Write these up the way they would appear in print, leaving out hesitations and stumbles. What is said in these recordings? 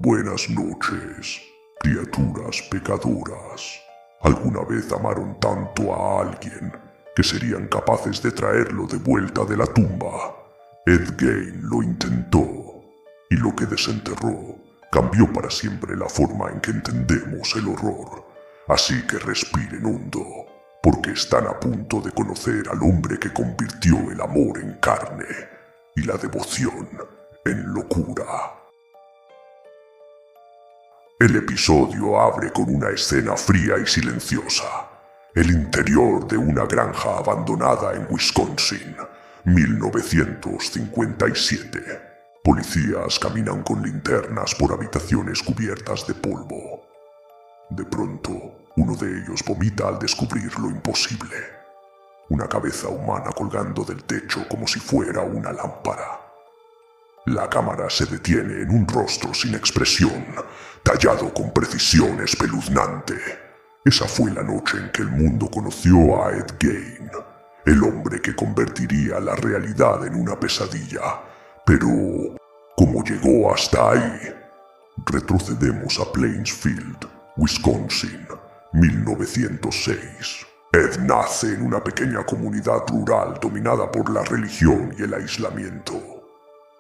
Buenas noches, criaturas pecadoras. ¿Alguna vez amaron tanto a alguien que serían capaces de traerlo de vuelta de la tumba? Ed Gein lo intentó, y lo que desenterró cambió para siempre la forma en que entendemos el horror. Así que respiren hondo, porque están a punto de conocer al hombre que convirtió el amor en carne y la devoción en locura. El episodio abre con una escena fría y silenciosa. El interior de una granja abandonada en Wisconsin, 1957. Policías caminan con linternas por habitaciones cubiertas de polvo. De pronto, uno de ellos vomita al descubrir lo imposible. Una cabeza humana colgando del techo como si fuera una lámpara. La cámara se detiene en un rostro sin expresión, tallado con precisión espeluznante. Esa fue la noche en que el mundo conoció a Ed Gein, el hombre que convertiría la realidad en una pesadilla. Pero, ¿cómo llegó hasta ahí? Retrocedemos a Plainsfield, Wisconsin, 1906. Ed nace en una pequeña comunidad rural dominada por la religión y el aislamiento.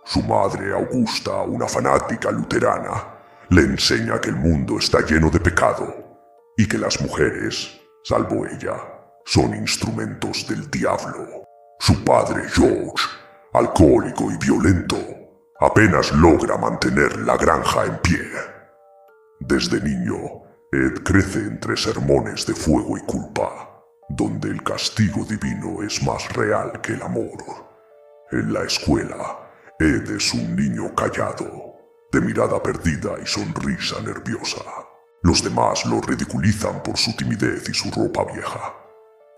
Su madre, Augusta, una fanática luterana, le enseña que el mundo está lleno de pecado y que las mujeres, salvo ella, son instrumentos del diablo. Su padre, George, alcohólico y violento, apenas logra mantener la granja en pie. Desde niño, Ed crece entre sermones de fuego y culpa, donde el castigo divino es más real que el amor. En la escuela, Ed es un niño callado, de mirada perdida y sonrisa nerviosa. Los demás lo ridiculizan por su timidez y su ropa vieja.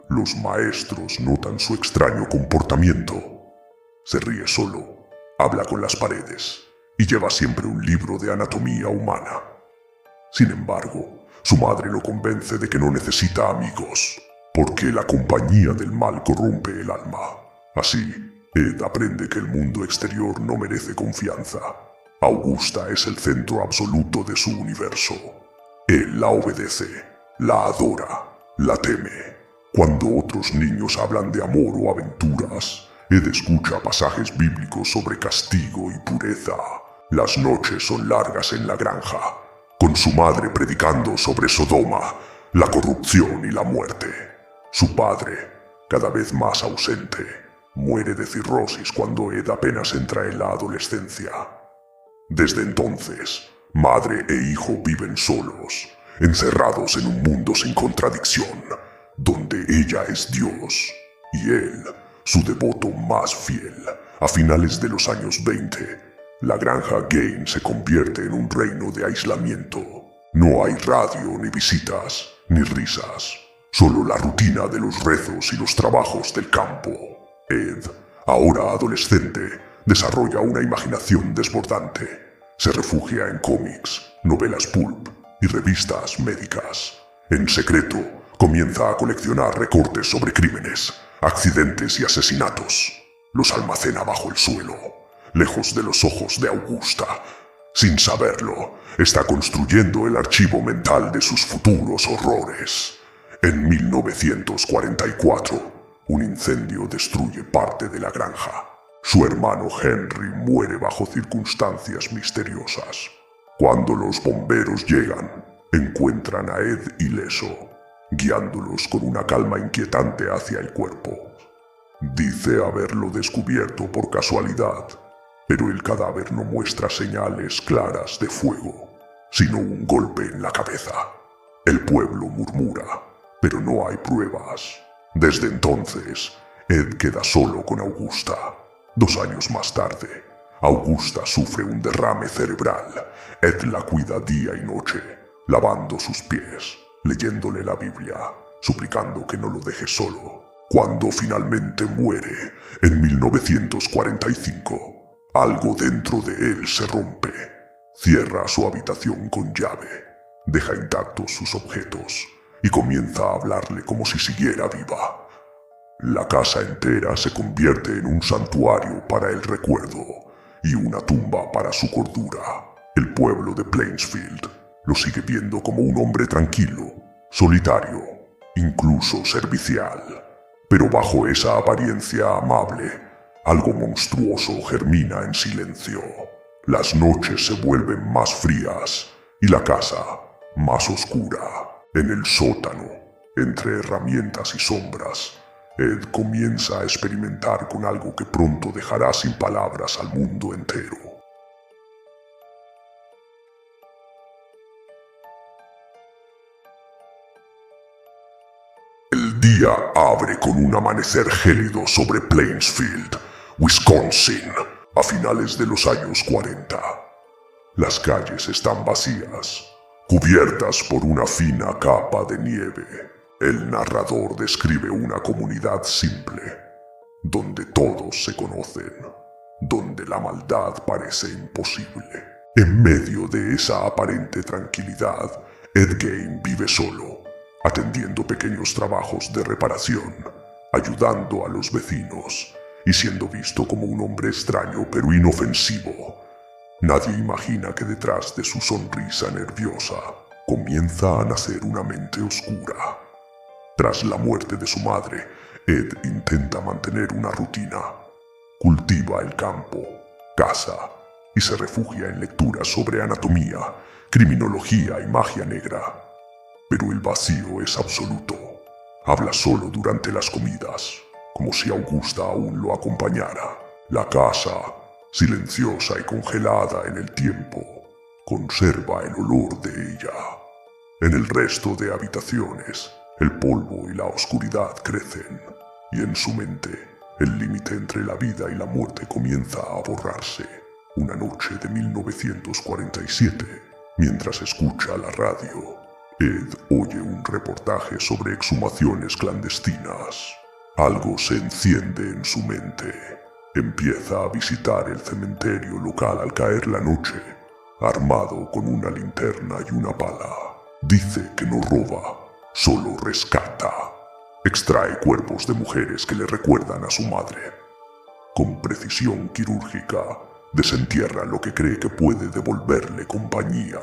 Los maestros notan su extraño comportamiento. Se ríe solo, habla con las paredes y lleva siempre un libro de anatomía humana. Sin embargo, su madre lo convence de que no necesita amigos, porque la compañía del mal corrompe el alma. Así, Ed aprende que el mundo exterior no merece confianza. Augusta es el centro absoluto de su universo. Él la obedece, la adora, la teme. Cuando otros niños hablan de amor o aventuras, Ed escucha pasajes bíblicos sobre castigo y pureza. Las noches son largas en la granja, con su madre predicando sobre Sodoma, la corrupción y la muerte. Su padre, cada vez más ausente, muere de cirrosis cuando Ed apenas entra en la adolescencia. Desde entonces, madre e hijo viven solos, encerrados en un mundo sin contradicción, donde ella es Dios y él, su devoto más fiel. A finales de los años 20, la granja Gein se convierte en un reino de aislamiento. No hay radio, ni visitas, ni risas, solo la rutina de los rezos y los trabajos del campo. Ed, ahora adolescente, desarrolla una imaginación desbordante. Se refugia en cómics, novelas pulp y revistas médicas. En secreto, comienza a coleccionar recortes sobre crímenes, accidentes y asesinatos. Los almacena bajo el suelo, lejos de los ojos de Augusta. Sin saberlo, está construyendo el archivo mental de sus futuros horrores. En 1944, un incendio destruye parte de la granja. Su hermano Henry muere bajo circunstancias misteriosas. Cuando los bomberos llegan, encuentran a Ed ileso, guiándolos con una calma inquietante hacia el cuerpo. Dice haberlo descubierto por casualidad, pero el cadáver no muestra señales claras de fuego, sino un golpe en la cabeza. El pueblo murmura, pero no hay pruebas. Desde entonces, Ed queda solo con Augusta. 2 años más tarde, Augusta sufre un derrame cerebral. Ed la cuida día y noche, lavando sus pies, leyéndole la Biblia, suplicando que no lo deje solo. Cuando finalmente muere, en 1945, algo dentro de él se rompe. Cierra su habitación con llave, deja intactos sus objetos y comienza a hablarle como si siguiera viva. La casa entera se convierte en un santuario para el recuerdo y una tumba para su cordura. El pueblo de Plainsfield lo sigue viendo como un hombre tranquilo, solitario, incluso servicial. Pero bajo esa apariencia amable, algo monstruoso germina en silencio. Las noches se vuelven más frías y la casa más oscura. En el sótano, entre herramientas y sombras, Ed comienza a experimentar con algo que pronto dejará sin palabras al mundo entero. El día abre con un amanecer gélido sobre Plainsfield, Wisconsin, a finales de los años 40. Las calles están vacías, cubiertas por una fina capa de nieve. El narrador describe una comunidad simple, donde todos se conocen, donde la maldad parece imposible. En medio de esa aparente tranquilidad, Ed Gein vive solo, atendiendo pequeños trabajos de reparación, ayudando a los vecinos y siendo visto como un hombre extraño pero inofensivo. Nadie imagina que detrás de su sonrisa nerviosa comienza a nacer una mente oscura. Tras la muerte de su madre, Ed intenta mantener una rutina. Cultiva el campo, caza y se refugia en lecturas sobre anatomía, criminología y magia negra. Pero el vacío es absoluto. Habla solo durante las comidas, como si Augusta aún lo acompañara. La casa, silenciosa y congelada en el tiempo, conserva el olor de ella. En el resto de habitaciones, el polvo y la oscuridad crecen, y en su mente, el límite entre la vida y la muerte comienza a borrarse. Una noche de 1947, mientras escucha la radio, Ed oye un reportaje sobre exhumaciones clandestinas. Algo se enciende en su mente. Empieza a visitar el cementerio local al caer la noche, armado con una linterna y una pala. Dice que no roba, solo rescata. Extrae cuerpos de mujeres que le recuerdan a su madre. Con precisión quirúrgica, desentierra lo que cree que puede devolverle compañía: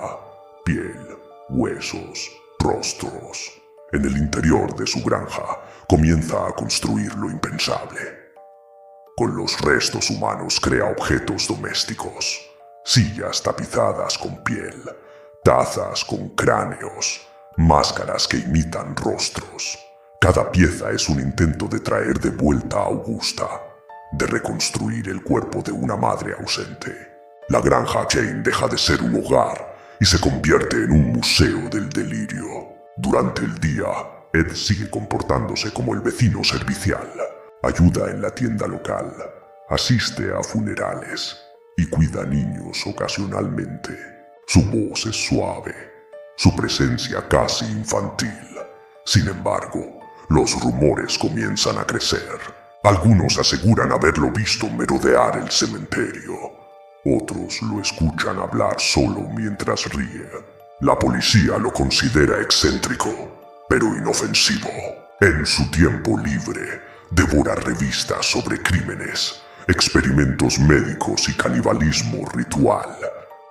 piel, huesos, rostros. En el interior de su granja, comienza a construir lo impensable. Con los restos humanos crea objetos domésticos: sillas tapizadas con piel, tazas con cráneos, máscaras que imitan rostros. Cada pieza es un intento de traer de vuelta a Augusta, de reconstruir el cuerpo de una madre ausente. La granja Jane deja de ser un hogar y se convierte en un museo del delirio. Durante el día, Ed sigue comportándose como el vecino servicial. Ayuda en la tienda local, asiste a funerales y cuida niños ocasionalmente. Su voz es suave, su presencia casi infantil. Sin embargo, los rumores comienzan a crecer. Algunos aseguran haberlo visto merodear el cementerio. Otros lo escuchan hablar solo mientras ríe. La policía lo considera excéntrico, pero inofensivo. En su tiempo libre, devora revistas sobre crímenes, experimentos médicos y canibalismo ritual.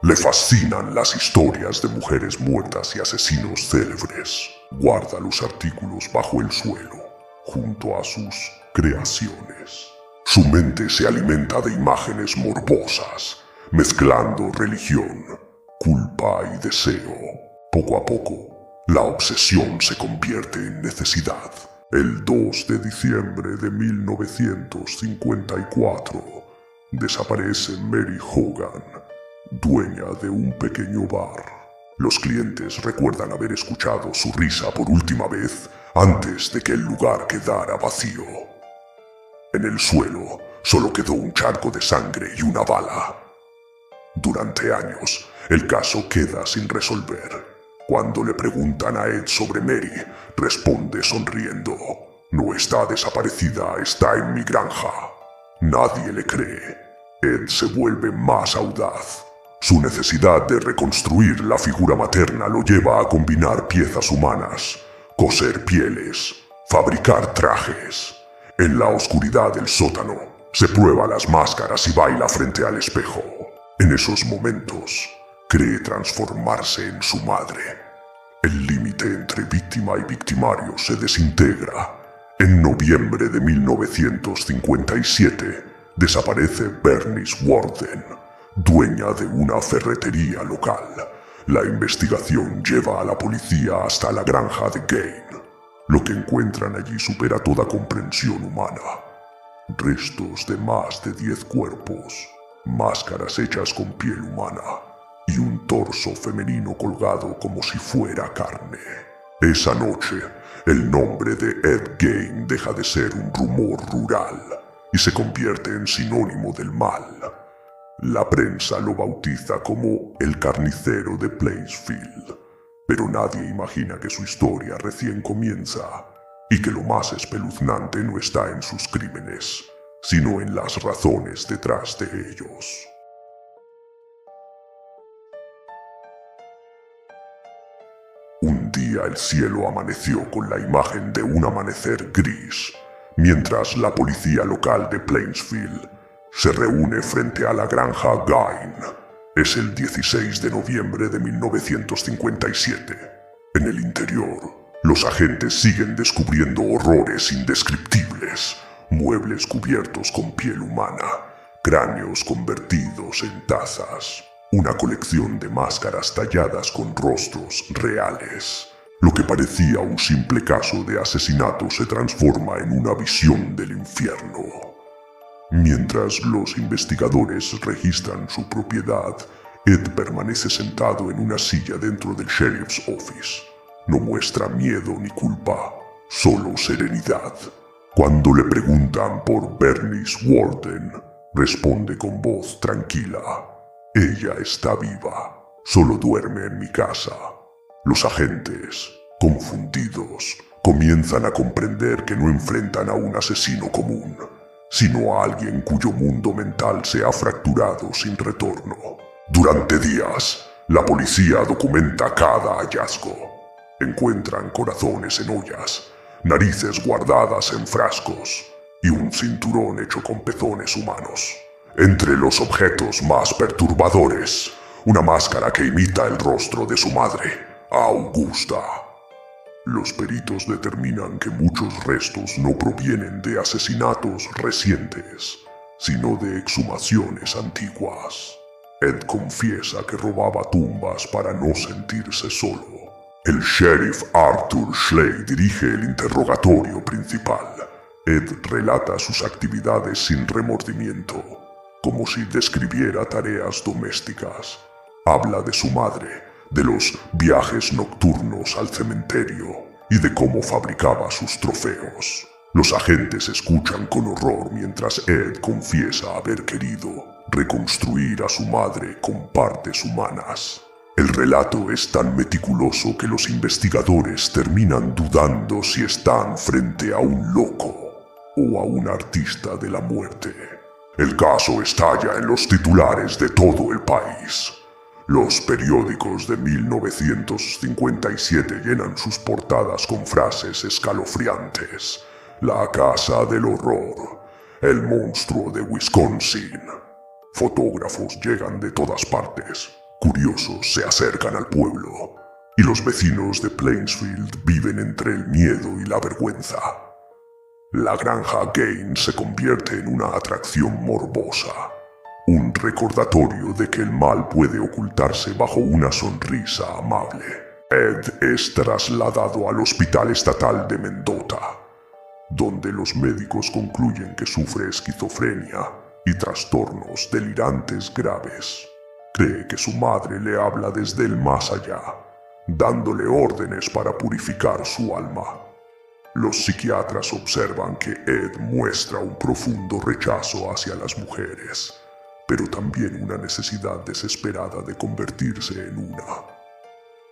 Le fascinan las historias de mujeres muertas y asesinos célebres. Guarda los artículos bajo el suelo, junto a sus creaciones. Su mente se alimenta de imágenes morbosas, mezclando religión, culpa y deseo. Poco a poco, la obsesión se convierte en necesidad. El 2 de diciembre de 1954, desaparece Mary Hogan, dueña de un pequeño bar. Los clientes recuerdan haber escuchado su risa por última vez antes de que el lugar quedara vacío. En el suelo solo quedó un charco de sangre y una bala. Durante años, el caso queda sin resolver. Cuando le preguntan a Ed sobre Mary, responde sonriendo: "No está desaparecida, está en mi granja". Nadie le cree. Ed se vuelve más audaz. Su necesidad de reconstruir la figura materna lo lleva a combinar piezas humanas, coser pieles, fabricar trajes. En la oscuridad del sótano, se prueba las máscaras y baila frente al espejo. En esos momentos, cree transformarse en su madre. El límite entre víctima y victimario se desintegra. En noviembre de 1957 desaparece Bernice Warden, dueña de una ferretería local. La investigación lleva a la policía hasta la granja de Gain. Lo que encuentran allí supera toda comprensión humana. Restos de más de 10 cuerpos, máscaras hechas con piel humana y un torso femenino colgado como si fuera carne. Esa noche, el nombre de Ed Gein deja de ser un rumor rural y se convierte en sinónimo del mal. La prensa lo bautiza como el carnicero de Plainsfield, pero nadie imagina que su historia recién comienza y que lo más espeluznante no está en sus crímenes, sino en las razones detrás de ellos. Un día el cielo amaneció con la imagen de un amanecer gris, mientras la policía local de Plainsfield se reúne frente a la granja Gain. Es el 16 de noviembre de 1957. En el interior, los agentes siguen descubriendo horrores indescriptibles, muebles cubiertos con piel humana, cráneos convertidos en tazas, una colección de máscaras talladas con rostros reales. Lo que parecía un simple caso de asesinato se transforma en una visión del infierno. Mientras los investigadores registran su propiedad, Ed permanece sentado en una silla dentro del Sheriff's Office. No muestra miedo ni culpa, solo serenidad. Cuando le preguntan por Bernice Warden, responde con voz tranquila: «Ella está viva, solo duerme en mi casa». Los agentes, confundidos, comienzan a comprender que no enfrentan a un asesino común, sino a alguien cuyo mundo mental se ha fracturado sin retorno. Durante días, la policía documenta cada hallazgo. Encuentran corazones en ollas, narices guardadas en frascos y un cinturón hecho con pezones humanos. Entre los objetos más perturbadores, una máscara que imita el rostro de su madre, Augusta. Los peritos determinan que muchos restos no provienen de asesinatos recientes, sino de exhumaciones antiguas. Ed confiesa que robaba tumbas para no sentirse solo. El sheriff Arthur Schley dirige el interrogatorio principal. Ed relata sus actividades sin remordimiento, como si describiera tareas domésticas. Habla de su madre, de los viajes nocturnos al cementerio y de cómo fabricaba sus trofeos. Los agentes escuchan con horror mientras Ed confiesa haber querido reconstruir a su madre con partes humanas. El relato es tan meticuloso que los investigadores terminan dudando si están frente a un loco o a un artista de la muerte. El caso estalla en los titulares de todo el país. Los periódicos de 1957 llenan sus portadas con frases escalofriantes: «La casa del horror», «El monstruo de Wisconsin». Fotógrafos llegan de todas partes. Curiosos se acercan al pueblo, y los vecinos de Plainsfield viven entre el miedo y la vergüenza. La granja Gain se convierte en una atracción morbosa, un recordatorio de que el mal puede ocultarse bajo una sonrisa amable. Ed es trasladado al Hospital Estatal de Mendota, donde los médicos concluyen que sufre esquizofrenia y trastornos delirantes graves. Cree que su madre le habla desde el más allá, dándole órdenes para purificar su alma. Los psiquiatras observan que Ed muestra un profundo rechazo hacia las mujeres, pero también una necesidad desesperada de convertirse en una.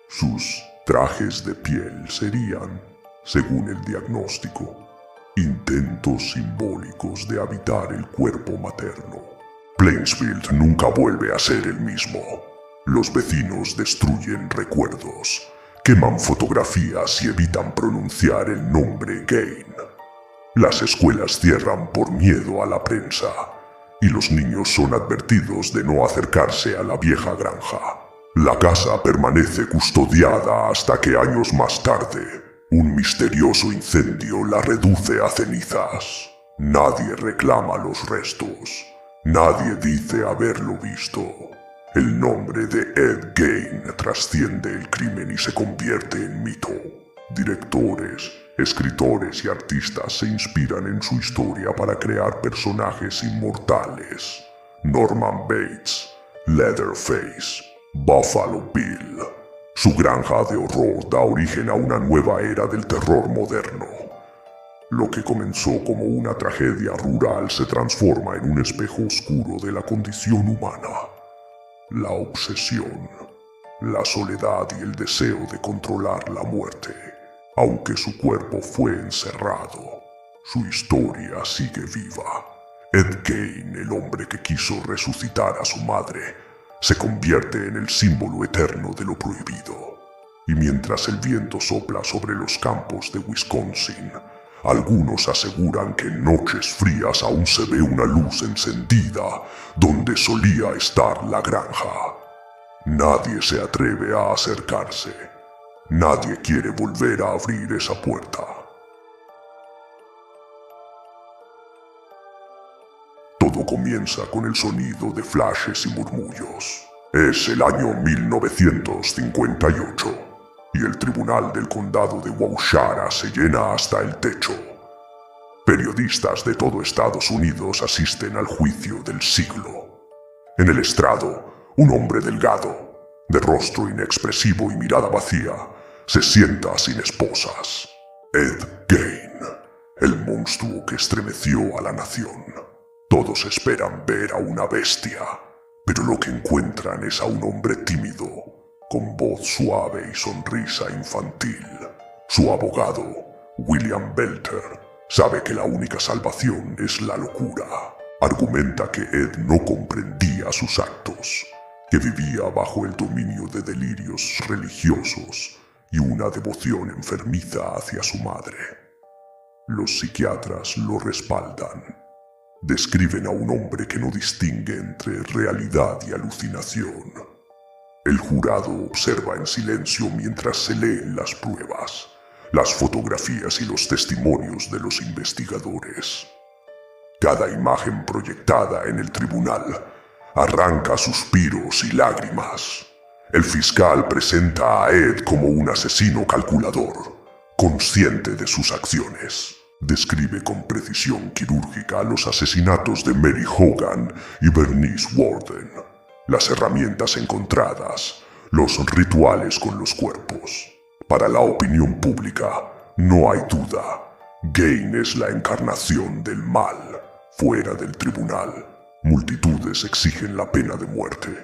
Sus trajes de piel serían, según el diagnóstico, intentos simbólicos de habitar el cuerpo materno. Plainsfield nunca vuelve a ser el mismo. Los vecinos destruyen recuerdos, queman fotografías y evitan pronunciar el nombre Gain. Las escuelas cierran por miedo a la prensa, y los niños son advertidos de no acercarse a la vieja granja. La casa permanece custodiada hasta que años más tarde, un misterioso incendio la reduce a cenizas. Nadie reclama los restos. Nadie dice haberlo visto. El nombre de Ed Gein trasciende el crimen y se convierte en mito. Directores, escritores y artistas se inspiran en su historia para crear personajes inmortales. Norman Bates, Leatherface, Buffalo Bill. Su granja de horror da origen a una nueva era del terror moderno. Lo que comenzó como una tragedia rural se transforma en un espejo oscuro de la condición humana. La obsesión, la soledad y el deseo de controlar la muerte. Aunque su cuerpo fue encerrado, su historia sigue viva. Ed Gein, el hombre que quiso resucitar a su madre, se convierte en el símbolo eterno de lo prohibido. Y mientras el viento sopla sobre los campos de Wisconsin, algunos aseguran que en noches frías aún se ve una luz encendida donde solía estar la granja. Nadie se atreve a acercarse. Nadie quiere volver a abrir esa puerta. Todo comienza con el sonido de flashes y murmullos. Es el año 1958. Y el tribunal del condado de Waushara se llena hasta el techo. Periodistas de todo Estados Unidos asisten al juicio del siglo. En el estrado, un hombre delgado, de rostro inexpresivo y mirada vacía, se sienta sin esposas. Ed Gein, el monstruo que estremeció a la nación. Todos esperan ver a una bestia, pero lo que encuentran es a un hombre tímido, con voz suave y sonrisa infantil. Su abogado, William Belter, sabe que la única salvación es la locura. Argumenta que Ed no comprendía sus actos, que vivía bajo el dominio de delirios religiosos y una devoción enfermiza hacia su madre. Los psiquiatras lo respaldan. Describen a un hombre que no distingue entre realidad y alucinación. El jurado observa en silencio mientras se leen las pruebas, las fotografías y los testimonios de los investigadores. Cada imagen proyectada en el tribunal arranca suspiros y lágrimas. El fiscal presenta a Ed como un asesino calculador, consciente de sus acciones. Describe con precisión quirúrgica los asesinatos de Mary Hogan y Bernice Warden, las herramientas encontradas, los rituales con los cuerpos. Para la opinión pública, no hay duda. Gein es la encarnación del mal. Fuera del tribunal, multitudes exigen la pena de muerte,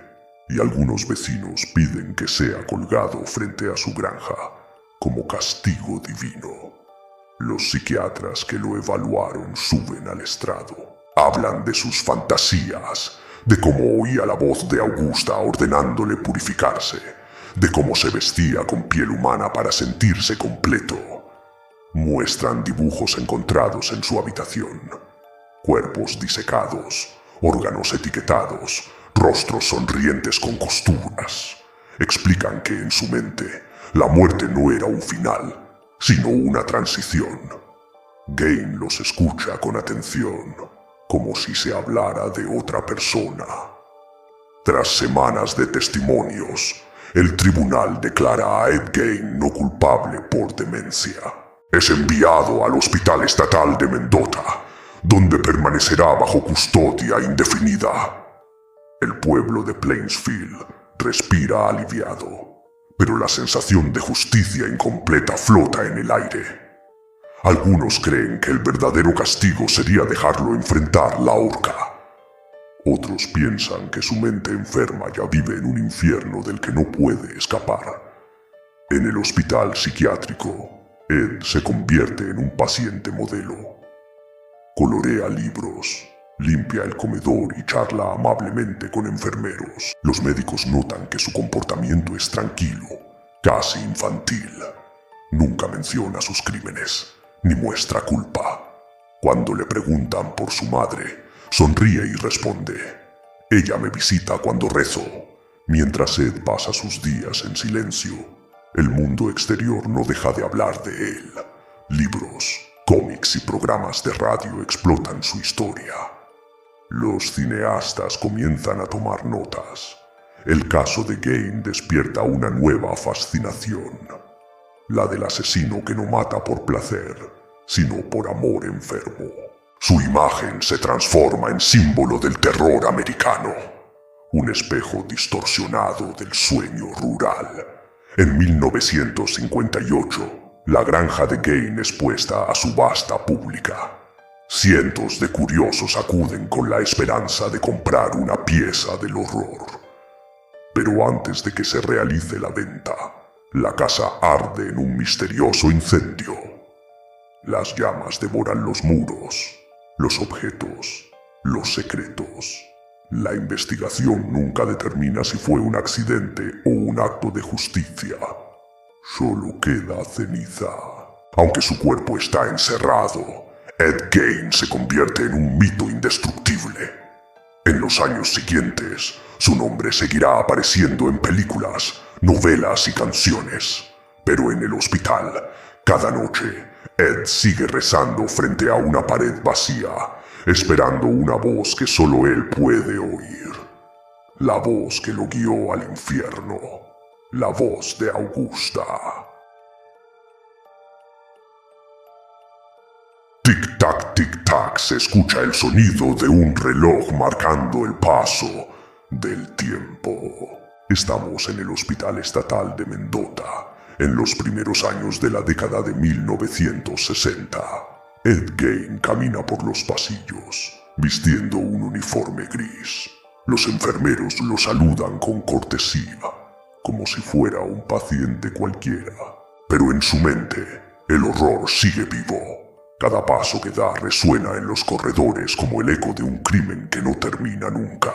y algunos vecinos piden que sea colgado frente a su granja, como castigo divino. Los psiquiatras que lo evaluaron suben al estrado. Hablan de sus fantasías, de cómo oía la voz de Augusta ordenándole purificarse, de cómo se vestía con piel humana para sentirse completo. Muestran dibujos encontrados en su habitación. Cuerpos disecados, órganos etiquetados, rostros sonrientes con costuras. Explican que en su mente, la muerte no era un final, sino una transición. Gein los escucha con atención, como si se hablara de otra persona. Tras semanas de testimonios, el tribunal declara a Ed Gein no culpable por demencia. Es enviado al Hospital Estatal de Mendota, donde permanecerá bajo custodia indefinida. El pueblo de Plainsfield respira aliviado, pero la sensación de justicia incompleta flota en el aire. Algunos creen que el verdadero castigo sería dejarlo enfrentar la horca. Otros piensan que su mente enferma ya vive en un infierno del que no puede escapar. En el hospital psiquiátrico, Ed se convierte en un paciente modelo. Colorea libros, limpia el comedor y charla amablemente con enfermeros. Los médicos notan que su comportamiento es tranquilo, casi infantil. Nunca menciona sus crímenes, ni muestra culpa. Cuando le preguntan por su madre, sonríe y responde: «Ella me visita cuando rezo, me da un abrazo y me dice que estoy bien». Mientras Ed pasa sus días en silencio, el mundo exterior no deja de hablar de él. Libros, cómics y programas de radio explotan su historia. Los cineastas comienzan a tomar notas. El caso de Gain despierta una nueva fascinación. La del asesino que no mata por placer, sino por amor enfermo. Su imagen se transforma en símbolo del terror americano. Un espejo distorsionado del sueño rural. En 1958, la granja de Gain es puesta a subasta pública. Cientos de curiosos acuden con la esperanza de comprar una pieza del horror. Pero antes de que se realice la venta, la casa arde en un misterioso incendio. Las llamas devoran los muros, los objetos, los secretos. La investigación nunca determina si fue un accidente o un acto de justicia. Solo queda ceniza. Aunque su cuerpo está encerrado, Ed Gein se convierte en un mito indestructible. En los años siguientes, su nombre seguirá apareciendo en películas, novelas y canciones. Pero en el hospital, cada noche, Ed sigue rezando frente a una pared vacía, esperando una voz que solo él puede oír. La voz que lo guió al infierno. La voz de Augusta. Tic-tac, tic-tac, se escucha el sonido de un reloj marcando el paso del tiempo. Estamos en el Hospital Estatal de Mendota, en los primeros años de la década de 1960. Ed Gein camina por los pasillos, vistiendo un uniforme gris. Los enfermeros lo saludan con cortesía, como si fuera un paciente cualquiera. Pero en su mente, el horror sigue vivo. Cada paso que da resuena en los corredores como el eco de un crimen que no termina nunca.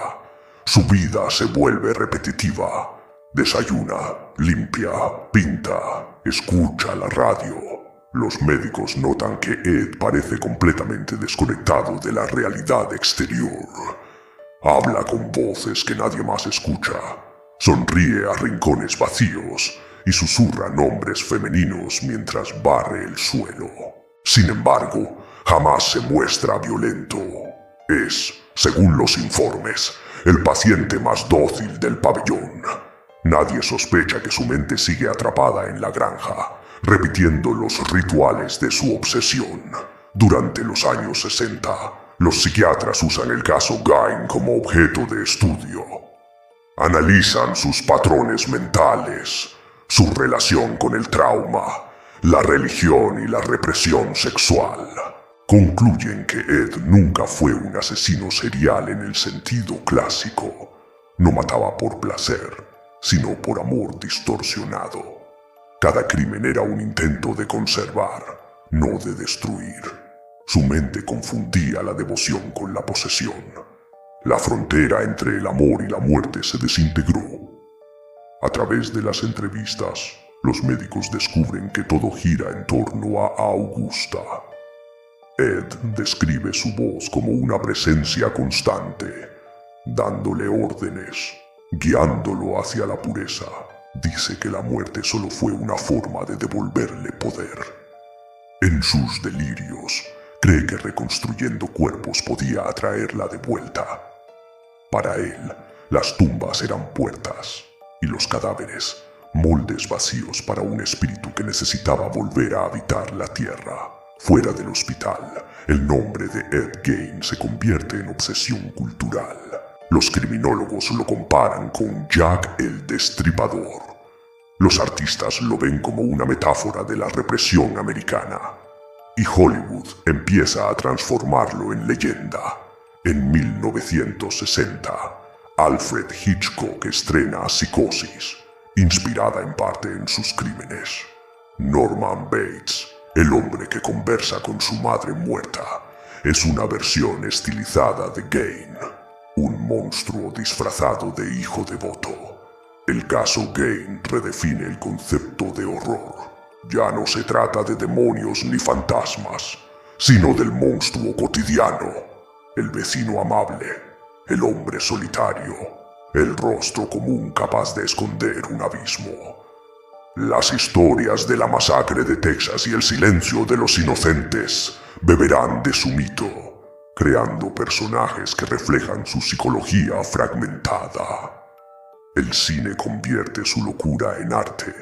Su vida se vuelve repetitiva. Desayuna, limpia, pinta, escucha la radio. Los médicos notan que Ed parece completamente desconectado de la realidad exterior. Habla con voces que nadie más escucha. Sonríe a rincones vacíos y susurra nombres femeninos mientras barre el suelo. Sin embargo, jamás se muestra violento. Es, según los informes, el paciente más dócil del pabellón. Nadie sospecha que su mente sigue atrapada en la granja, repitiendo los rituales de su obsesión. Durante los años 60, los psiquiatras usan el caso Gein como objeto de estudio. Analizan sus patrones mentales, su relación con el trauma, la religión y la represión sexual. Concluyen que Ed nunca fue un asesino serial en el sentido clásico. No mataba por placer, sino por amor distorsionado. Cada crimen era un intento de conservar, no de destruir. Su mente confundía la devoción con la posesión. La frontera entre el amor y la muerte se desintegró. A través de las entrevistas, los médicos descubren que todo gira en torno a Augusta. Ed describe su voz como una presencia constante, dándole órdenes, guiándolo hacia la pureza. Dice que la muerte solo fue una forma de devolverle poder. En sus delirios, cree que reconstruyendo cuerpos podía atraerla de vuelta. Para él, las tumbas eran puertas, y los cadáveres, moldes vacíos para un espíritu que necesitaba volver a habitar la tierra. Fuera del hospital, el nombre de Ed Gein se convierte en obsesión cultural. Los criminólogos lo comparan con Jack el Destripador. Los artistas lo ven como una metáfora de la represión americana. Y Hollywood empieza a transformarlo en leyenda. En 1960, Alfred Hitchcock estrena Psicosis, inspirada en parte en sus crímenes. Norman Bates, el hombre que conversa con su madre muerta, es una versión estilizada de Gein, un monstruo disfrazado de hijo devoto. El caso Gein redefine el concepto de horror. Ya no se trata de demonios ni fantasmas, sino del monstruo cotidiano, el vecino amable, el hombre solitario, el rostro común capaz de esconder un abismo. Las historias de la masacre de Texas y el silencio de los inocentes beberán de su mito, creando personajes que reflejan su psicología fragmentada. El cine convierte su locura en arte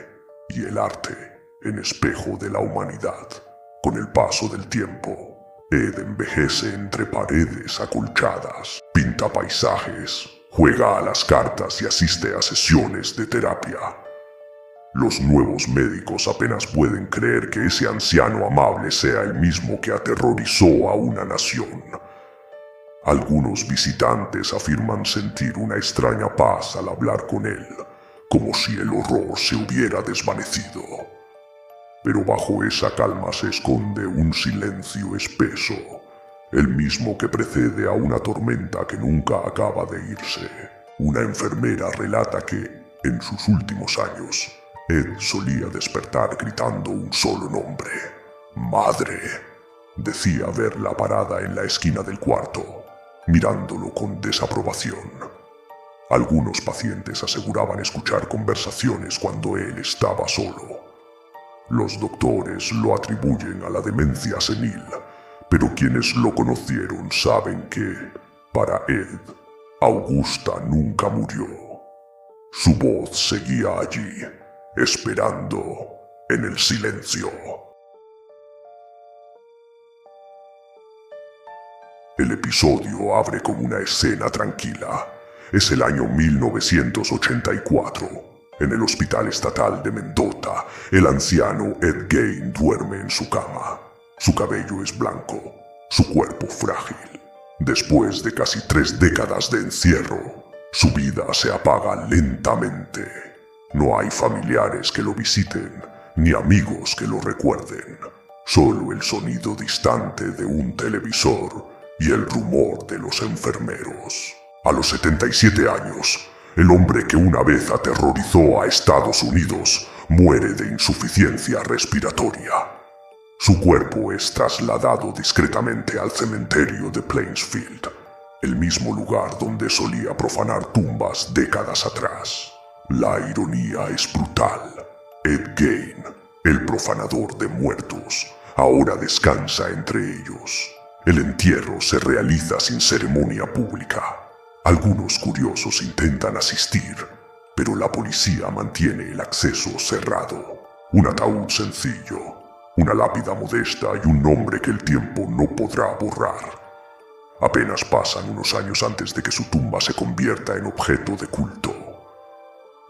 y el arte en espejo de la humanidad. Con el paso del tiempo, Ed envejece entre paredes acolchadas, pinta paisajes, juega a las cartas y asiste a sesiones de terapia. Los nuevos médicos apenas pueden creer que ese anciano amable sea el mismo que aterrorizó a una nación. Algunos visitantes afirman sentir una extraña paz al hablar con él, como si el horror se hubiera desvanecido. Pero bajo esa calma se esconde un silencio espeso, el mismo que precede a una tormenta que nunca acaba de irse. Una enfermera relata que, en sus últimos años, Ed solía despertar gritando un solo nombre: «¡Madre!». Decía verla parada en la esquina del cuarto, mirándolo con desaprobación. Algunos pacientes aseguraban escuchar conversaciones cuando él estaba solo. Los doctores lo atribuyen a la demencia senil, pero quienes lo conocieron saben que, para Ed, Augusta nunca murió. Su voz seguía allí, esperando en el silencio. El episodio abre con una escena tranquila. Es el año 1984. En el Hospital Estatal de Mendota, el anciano Ed Gein duerme en su cama. Su cabello es blanco, su cuerpo frágil. Después de casi 3 décadas de encierro, su vida se apaga lentamente. No hay familiares que lo visiten, ni amigos que lo recuerden. Solo el sonido distante de un televisor y el rumor de los enfermeros. A los 77 años, el hombre que una vez aterrorizó a Estados Unidos muere de insuficiencia respiratoria. Su cuerpo es trasladado discretamente al cementerio de Plainsfield, el mismo lugar donde solía profanar tumbas décadas atrás. La ironía es brutal. Ed Gein, el profanador de muertos, ahora descansa entre ellos. El entierro se realiza sin ceremonia pública. Algunos curiosos intentan asistir, pero la policía mantiene el acceso cerrado. Un ataúd sencillo, una lápida modesta y un nombre que el tiempo no podrá borrar. Apenas pasan unos años antes de que su tumba se convierta en objeto de culto.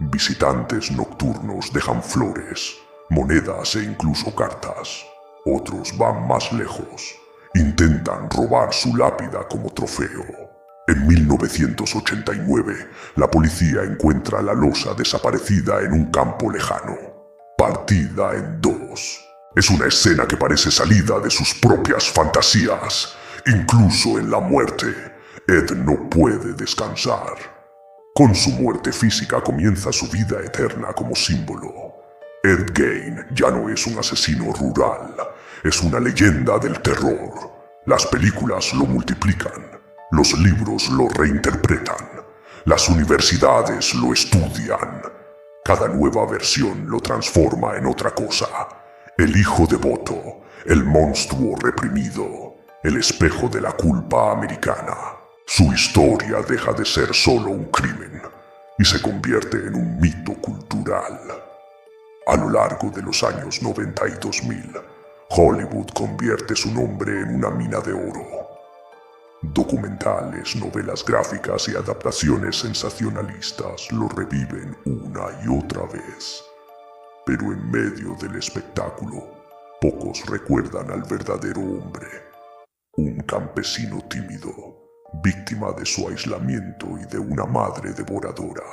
Visitantes nocturnos dejan flores, monedas e incluso cartas. Otros van más lejos. Intentan robar su lápida como trofeo. En 1989, la policía encuentra la losa desaparecida en un campo lejano, partida en 2. Es una escena que parece salida de sus propias fantasías. Incluso en la muerte, Ed no puede descansar. Con su muerte física comienza su vida eterna como símbolo. Ed Gein ya no es un asesino rural, es una leyenda del terror. Las películas lo multiplican, los libros lo reinterpretan, las universidades lo estudian. Cada nueva versión lo transforma en otra cosa. El hijo devoto, el monstruo reprimido, el espejo de la culpa americana. Su historia deja de ser solo un crimen y se convierte en un mito cultural. A lo largo de los años 90 y 2000, Hollywood convierte su nombre en una mina de oro. Documentales, novelas gráficas y adaptaciones sensacionalistas lo reviven una y otra vez. Pero en medio del espectáculo, pocos recuerdan al verdadero hombre. Un campesino tímido, víctima de su aislamiento y de una madre devoradora.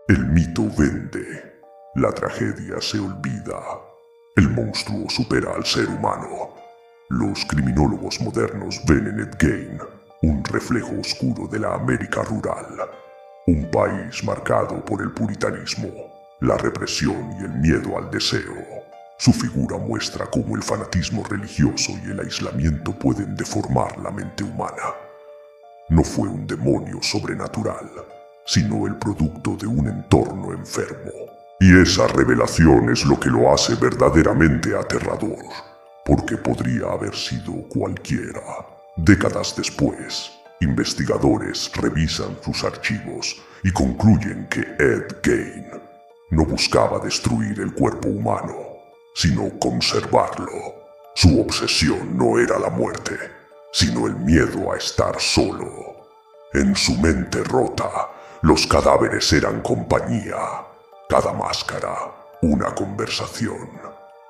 El mito vende, la tragedia se olvida, el monstruo supera al ser humano. Los criminólogos modernos ven en Ed Gein un reflejo oscuro de la América rural, un país marcado por el puritanismo, la represión y el miedo al deseo. Su figura muestra cómo el fanatismo religioso y el aislamiento pueden deformar la mente humana. No fue un demonio sobrenatural, sino el producto de un entorno enfermo. Y esa revelación es lo que lo hace verdaderamente aterrador, porque podría haber sido cualquiera. Décadas después, investigadores revisan sus archivos y concluyen que Ed Gein no buscaba destruir el cuerpo humano, sino conservarlo. Su obsesión no era la muerte, sino el miedo a estar solo. En su mente rota, los cadáveres eran compañía. Cada máscara, una conversación.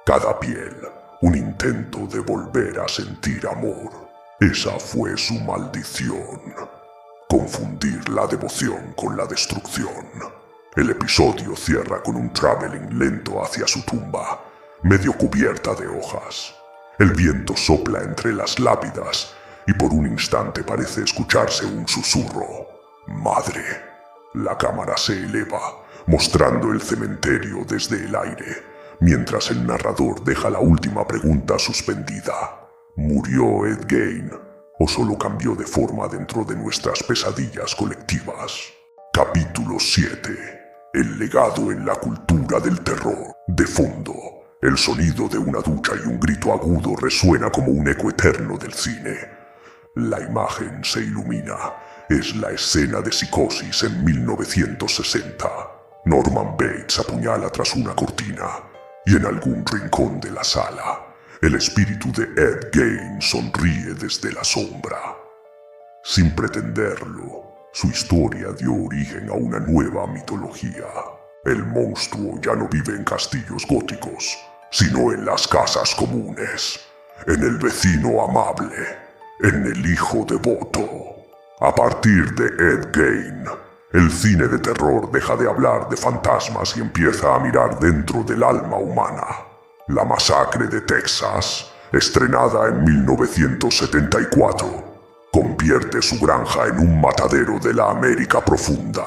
Cada piel, un intento de volver a sentir amor. Esa fue su maldición. Confundir la devoción con la destrucción. El episodio cierra con un traveling lento hacia su tumba, medio cubierta de hojas. El viento sopla entre las lápidas y por un instante parece escucharse un susurro. ¡Madre! La cámara se eleva, mostrando el cementerio desde el aire, mientras el narrador deja la última pregunta suspendida. ¿Murió Ed Gein o solo cambió de forma dentro de nuestras pesadillas colectivas? Capítulo 7. El legado en la cultura del terror. De fondo, el sonido de una ducha y un grito agudo resuena como un eco eterno del cine. La imagen se ilumina. Es la escena de Psicosis en 1960. Norman Bates apuñala tras una cortina y en algún rincón de la sala, el espíritu de Ed Gein sonríe desde la sombra. Sin pretenderlo, su historia dio origen a una nueva mitología. El monstruo ya no vive en castillos góticos, sino en las casas comunes, en el vecino amable, en el hijo devoto. A partir de Ed Gein, el cine de terror deja de hablar de fantasmas y empieza a mirar dentro del alma humana. La masacre de Texas, estrenada en 1974, convierte su granja en un matadero de la América profunda.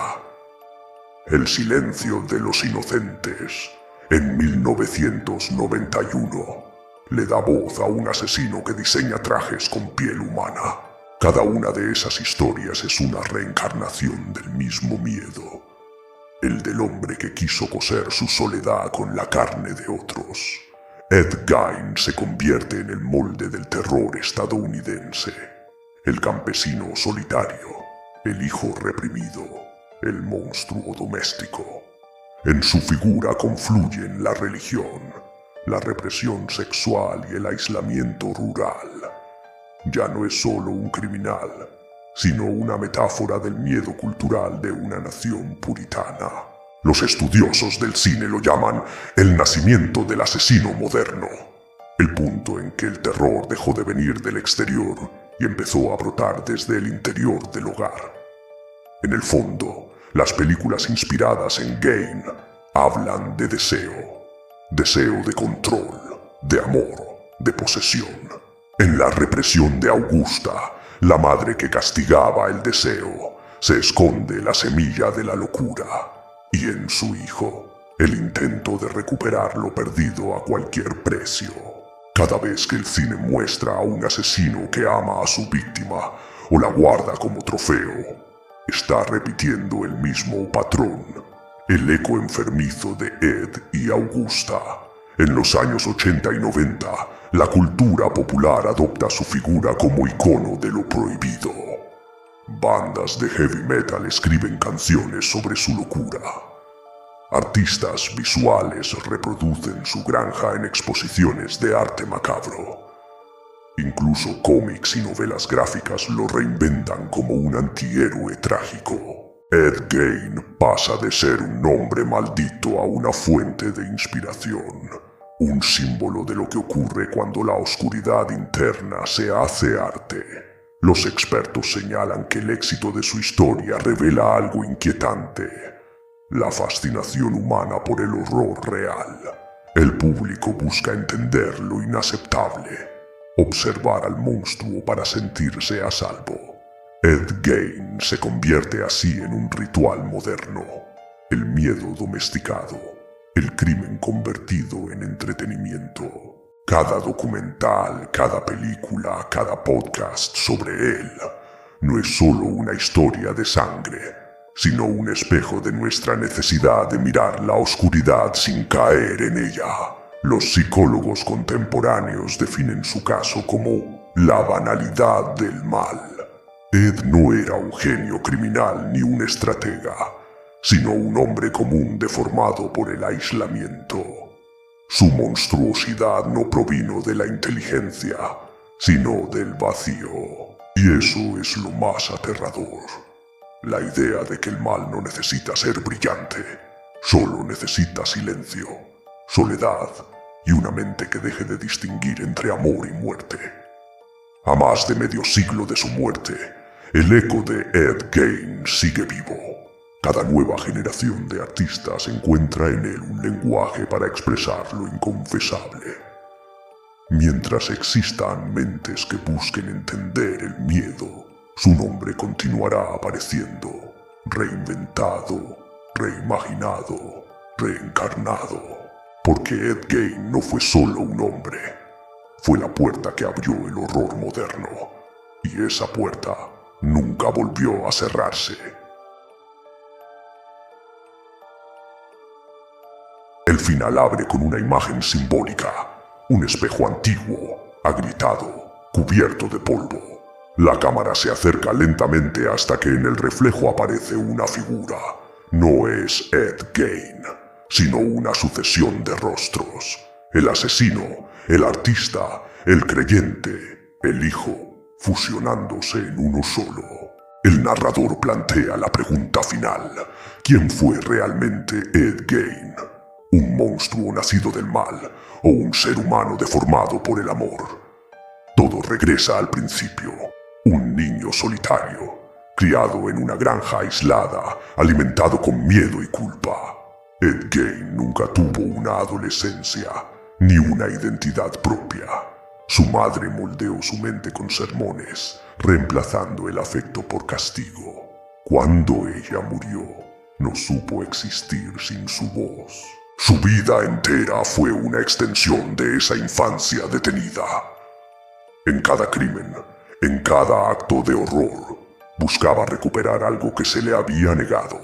El silencio de los inocentes, en 1991, le da voz a un asesino que diseña trajes con piel humana. Cada una de esas historias es una reencarnación del mismo miedo, el del hombre que quiso coser su soledad con la carne de otros. Ed Gein se convierte en el molde del terror estadounidense. El campesino solitario, el hijo reprimido, el monstruo doméstico. En su figura confluyen la religión, la represión sexual y el aislamiento rural. Ya no es solo un criminal, sino una metáfora del miedo cultural de una nación puritana. Los estudiosos del cine lo llaman el nacimiento del asesino moderno, el punto en que el terror dejó de venir del exterior y empezó a brotar desde el interior del hogar. En el fondo, las películas inspiradas en Gein hablan de deseo de control, de amor, de posesión. En la represión de Augusta, la madre que castigaba el deseo, se esconde la semilla de la locura. Y en su hijo, el intento de recuperar lo perdido a cualquier precio. Cada vez que el cine muestra a un asesino que ama a su víctima o la guarda como trofeo, está repitiendo el mismo patrón, el eco enfermizo de Ed y Augusta. En los años 80 y 90, la cultura popular adopta su figura como icono de lo prohibido. Bandas de heavy metal escriben canciones sobre su locura. Artistas visuales reproducen su granja en exposiciones de arte macabro. Incluso cómics y novelas gráficas lo reinventan como un antihéroe trágico. Ed Gein pasa de ser un nombre maldito a una fuente de inspiración, un símbolo de lo que ocurre cuando la oscuridad interna se hace arte. Los expertos señalan que el éxito de su historia revela algo inquietante: la fascinación humana por el horror real. El público busca entender lo inaceptable, observar al monstruo para sentirse a salvo. Ed Gein se convierte así en un ritual moderno, el miedo domesticado, el crimen convertido en entretenimiento. Cada documental, cada película, cada podcast sobre él no es solo una historia de sangre, sino un espejo de nuestra necesidad de mirar la oscuridad sin caer en ella. Los psicólogos contemporáneos definen su caso como la banalidad del mal. Ed no era un genio criminal ni un estratega, sino un hombre común deformado por el aislamiento. Su monstruosidad no provino de la inteligencia, sino del vacío. Y eso es lo más aterrador. La idea de que el mal no necesita ser brillante, solo necesita silencio, soledad y una mente que deje de distinguir entre amor y muerte. A más de medio siglo de su muerte, el eco de Ed Gein sigue vivo. Cada nueva generación de artistas encuentra en él un lenguaje para expresar lo inconfesable. Mientras existan mentes que busquen entender el miedo, su nombre continuará apareciendo, reinventado, reimaginado, reencarnado. Porque Ed Gein no fue solo un hombre, fue la puerta que abrió el horror moderno, y esa puerta nunca volvió a cerrarse. El final abre con una imagen simbólica, un espejo antiguo, agrietado, cubierto de polvo. La cámara se acerca lentamente hasta que en el reflejo aparece una figura. No es Ed Gein, sino una sucesión de rostros. El asesino, el artista, el creyente, el hijo, fusionándose en uno solo. El narrador plantea la pregunta final: ¿quién fue realmente Ed Gein? ¿Un monstruo nacido del mal o un ser humano deformado por el amor? Todo regresa al principio. Un niño solitario, criado en una granja aislada, alimentado con miedo y culpa. Ed Gein nunca tuvo una adolescencia, ni una identidad propia. Su madre moldeó su mente con sermones, reemplazando el afecto por castigo. Cuando ella murió, no supo existir sin su voz. Su vida entera fue una extensión de esa infancia detenida. En cada crimen, en cada acto de horror, buscaba recuperar algo que se le había negado.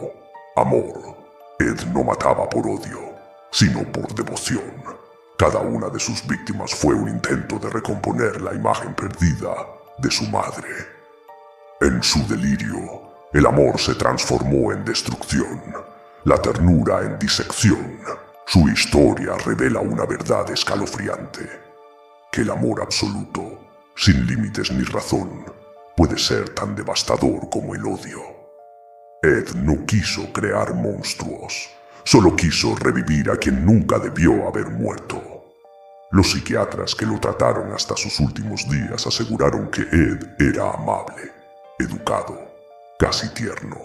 Amor. Ed no mataba por odio, sino por devoción. Cada una de sus víctimas fue un intento de recomponer la imagen perdida de su madre. En su delirio, el amor se transformó en destrucción, la ternura en disección. Su historia revela una verdad escalofriante: que el amor absoluto, sin límites ni razón, puede ser tan devastador como el odio. Ed no quiso crear monstruos, solo quiso revivir a quien nunca debió haber muerto. Los psiquiatras que lo trataron hasta sus últimos días aseguraron que Ed era amable, educado, casi tierno.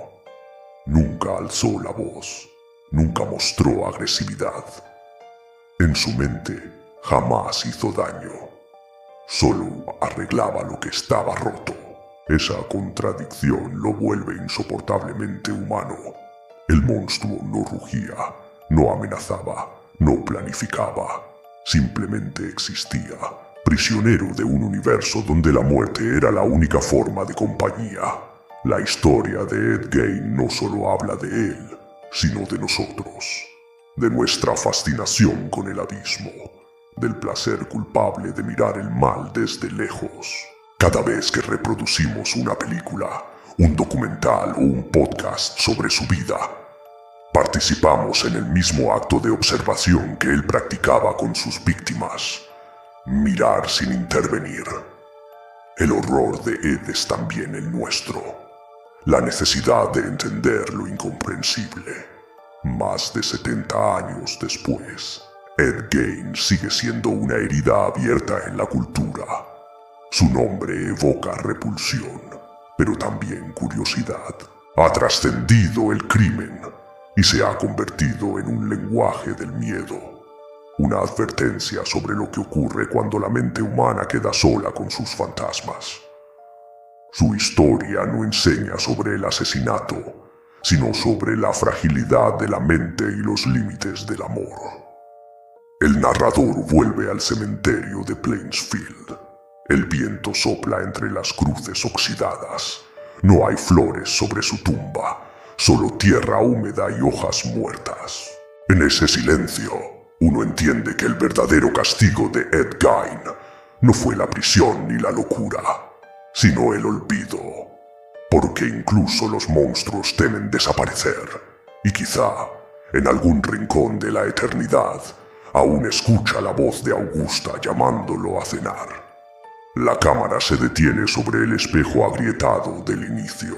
Nunca alzó la voz, nunca mostró agresividad. En su mente jamás hizo daño, solo arreglaba lo que estaba roto. Esa contradicción lo vuelve insoportablemente humano. El monstruo no rugía, no amenazaba, no planificaba. Simplemente existía, prisionero de un universo donde la muerte era la única forma de compañía. La historia de Ed Gein no solo habla de él, sino de nosotros, de nuestra fascinación con el abismo, del placer culpable de mirar el mal desde lejos. Cada vez que reproducimos una película, un documental o un podcast sobre su vida, participamos en el mismo acto de observación que él practicaba con sus víctimas: mirar sin intervenir. El horror de Ed es también el nuestro, la necesidad de entender lo incomprensible. Más de 70 años después, Ed Gein sigue siendo una herida abierta en la cultura. Su nombre evoca repulsión, pero también curiosidad. Ha trascendido el crimen y se ha convertido en un lenguaje del miedo, una advertencia sobre lo que ocurre cuando la mente humana queda sola con sus fantasmas. Su historia no enseña sobre el asesinato, sino sobre la fragilidad de la mente y los límites del amor. El narrador vuelve al cementerio de Plainsfield. El viento sopla entre las cruces oxidadas. No hay flores sobre su tumba, solo tierra húmeda y hojas muertas. En ese silencio, uno entiende que el verdadero castigo de Ed Gein no fue la prisión ni la locura, sino el olvido. Porque incluso los monstruos temen desaparecer, y quizá, en algún rincón de la eternidad, aún escucha la voz de Augusta llamándolo a cenar. La cámara se detiene sobre el espejo agrietado del inicio.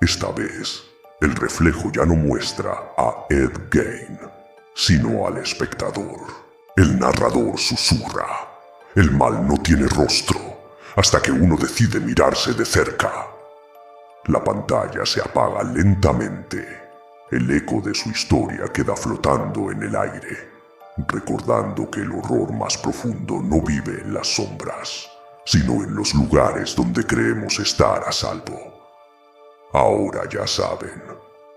Esta vez, el reflejo ya no muestra a Ed Gein, sino al espectador. El narrador susurra: el mal no tiene rostro, hasta que uno decide mirarse de cerca. La pantalla se apaga lentamente. El eco de su historia queda flotando en el aire, recordando que el horror más profundo no vive en las sombras, sino en los lugares donde creemos estar a salvo. Ahora ya saben,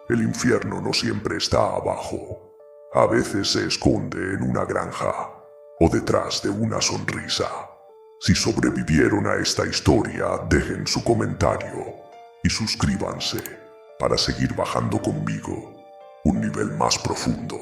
el infierno no siempre está abajo. A veces se esconde en una granja o detrás de una sonrisa. Si sobrevivieron a esta historia, dejen su comentario y suscríbanse para seguir bajando conmigo un nivel más profundo.